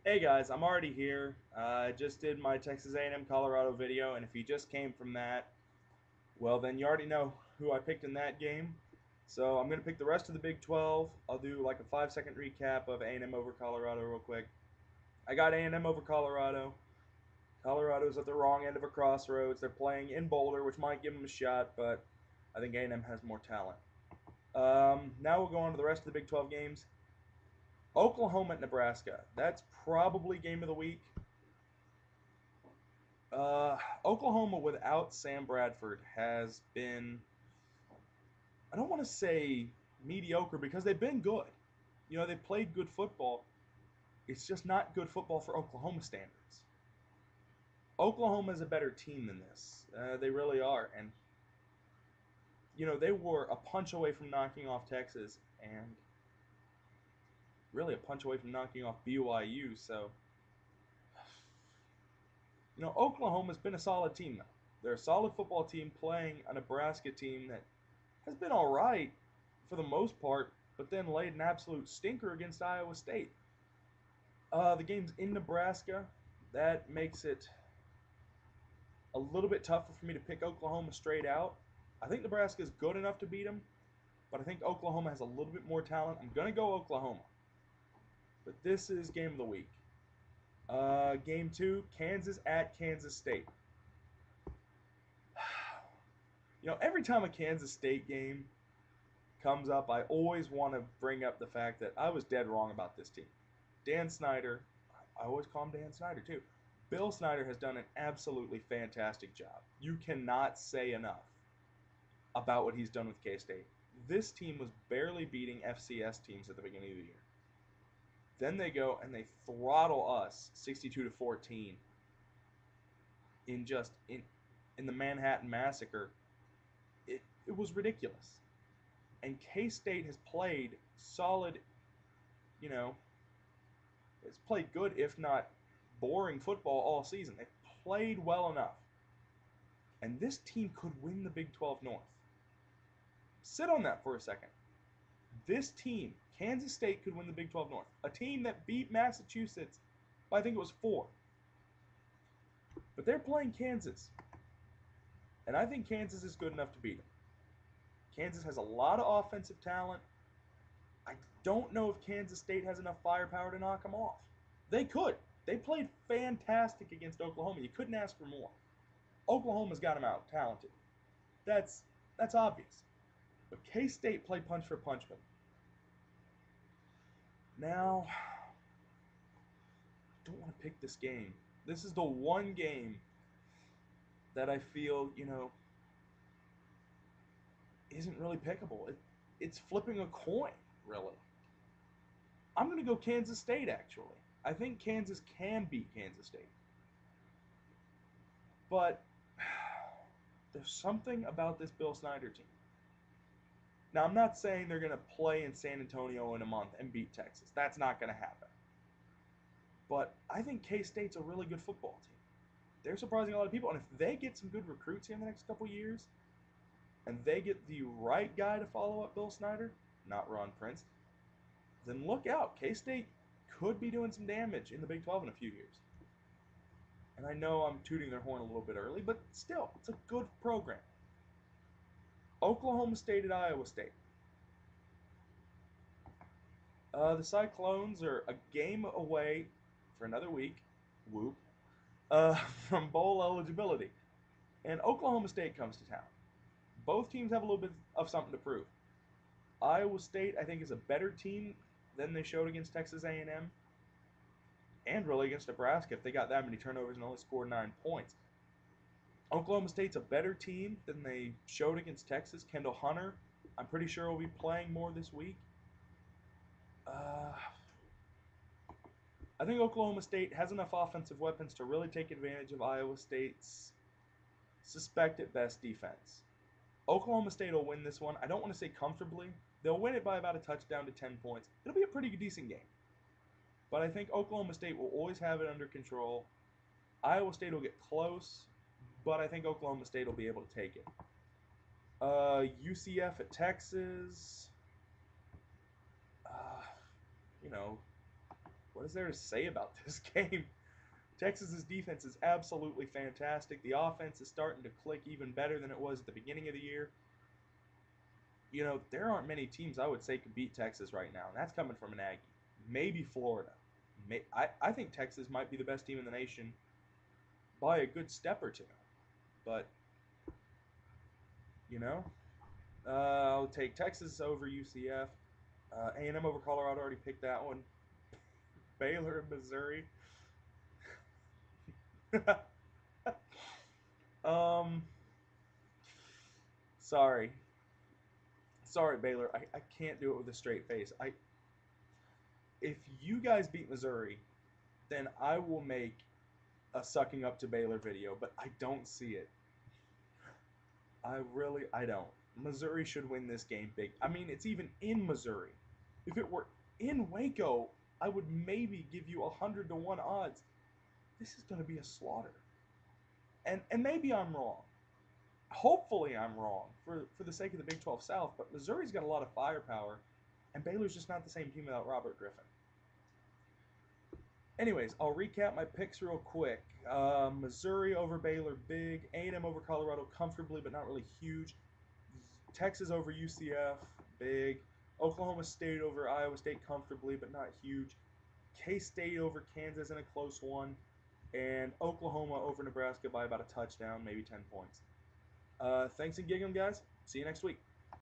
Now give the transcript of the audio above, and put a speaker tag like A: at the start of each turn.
A: Hey guys, I'm already here. I just did my Texas A&M Colorado video, and if you just came from that, well then you already know who I picked in that game. So I'm gonna pick the rest of the Big 12. I'll do like a 5-second recap of A&M over Colorado real quick. I got A&M over Colorado. Colorado's at the wrong end of a crossroads. They're playing in Boulder, which might give them a shot, but I think A&M has more talent. Now we'll go on to the rest of the Big 12 games. Oklahoma at Nebraska. That's probably game of the week. Oklahoma without Sam Bradford has been, I don't want to say mediocre because they've been good. You know, they played good football. It's just not good football for Oklahoma standards. Oklahoma is a better team than this. They really are. And, you know, they were a punch away from knocking off Texas and really a punch away from knocking off BYU. So, you know, Oklahoma's been a solid team, though. They're a solid football team playing a Nebraska team that has been all right for the most part, but then laid an absolute stinker against Iowa State. The game's in Nebraska. That makes it a little bit tougher for me to pick Oklahoma straight out. I think Nebraska is good enough to beat them, but I think Oklahoma has a little bit more talent. I'm going to go Oklahoma. But this is game of the week. Game two, Kansas at Kansas State. You know, every time a Kansas State game comes up, I always want to bring up the fact that I was dead wrong about this team. Dan Snyder, I always call him Dan Snyder too. Bill Snyder has done an absolutely fantastic job. You cannot say enough about what he's done with K-State. This team was barely beating FCS teams at the beginning of the year. Then they go and they throttle us 62-14 in the Manhattan Massacre. It was ridiculous. And K-State has played solid, you know, it's played good, if not boring football all season. They played well enough. And this team could win the Big 12 North. Sit on that for a second. This team, Kansas State, could win the Big 12 North. A team that beat Massachusetts by, I think it was 4. But they're playing Kansas. And I think Kansas is good enough to beat them. Kansas has a lot of offensive talent. I don't know if Kansas State has enough firepower to knock them off. They could. They played fantastic against Oklahoma. You couldn't ask for more. Oklahoma's got them out talented. That's obvious. But K-State played punch for punch with them. Now, I don't want to pick this game. This is the one game that I feel, you know, isn't really pickable. It's flipping a coin, really. I'm going to go Kansas State, actually. I think Kansas can beat Kansas State. But there's something about this Bill Snyder team. Now, I'm not saying they're going to play in San Antonio in a month and beat Texas. That's not going to happen. But I think K-State's a really good football team. They're surprising a lot of people. And if they get some good recruits here in the next couple years, and they get the right guy to follow up Bill Snyder, not Ron Prince, then look out. K-State could be doing some damage in the Big 12 in a few years. And I know I'm tooting their horn a little bit early, but still, it's a good program. Oklahoma State at Iowa State. The Cyclones are a game away for another week, whoop, from bowl eligibility. And Oklahoma State comes to town. Both teams have a little bit of something to prove. Iowa State, I think, is a better team than they showed against Texas A&M and really against Nebraska if they got that many turnovers and only scored 9 points. Oklahoma State's a better team than they showed against Texas. Kendall Hunter, I'm pretty sure, will be playing more this week. I think Oklahoma State has enough offensive weapons to really take advantage of Iowa State's suspect at best defense. Oklahoma State will win this one. I don't want to say comfortably. They'll win it by about a touchdown to 10 points. It'll be a pretty decent game. But I think Oklahoma State will always have it under control. Iowa State will get close, but I think Oklahoma State will be able to take it. UCF at Texas. You know, what is there to say about this game? Texas's defense is absolutely fantastic. The offense is starting to click even better than it was at the beginning of the year. You know, there aren't many teams I would say could beat Texas right now, and that's coming from an Aggie. Maybe Florida. I think Texas might be the best team in the nation by a good step or two. But, you know, I'll take Texas over UCF. A&M over Colorado, already picked that one. Baylor and Missouri. um, sorry. Sorry, Baylor. I can't do it with a straight face. If you guys beat Missouri, then I will make a sucking up to Baylor video, but I don't see it. I don't. Missouri should win this game big. I mean, it's even in Missouri. If it were in Waco, I would maybe give you 100-1 odds. This is going to be a slaughter. And maybe I'm wrong. Hopefully I'm wrong for the sake of the Big 12 South, but Missouri's got a lot of firepower, and Baylor's just not the same team without Robert Griffin. Anyways, I'll recap my picks real quick. Missouri over Baylor, big. A&M over Colorado, comfortably, but not really huge. Texas over UCF, big. Oklahoma State over Iowa State, comfortably, but not huge. K-State over Kansas in a close one. And Oklahoma over Nebraska by about a touchdown, maybe 10 points. Thanks and gig 'em, guys. See you next week.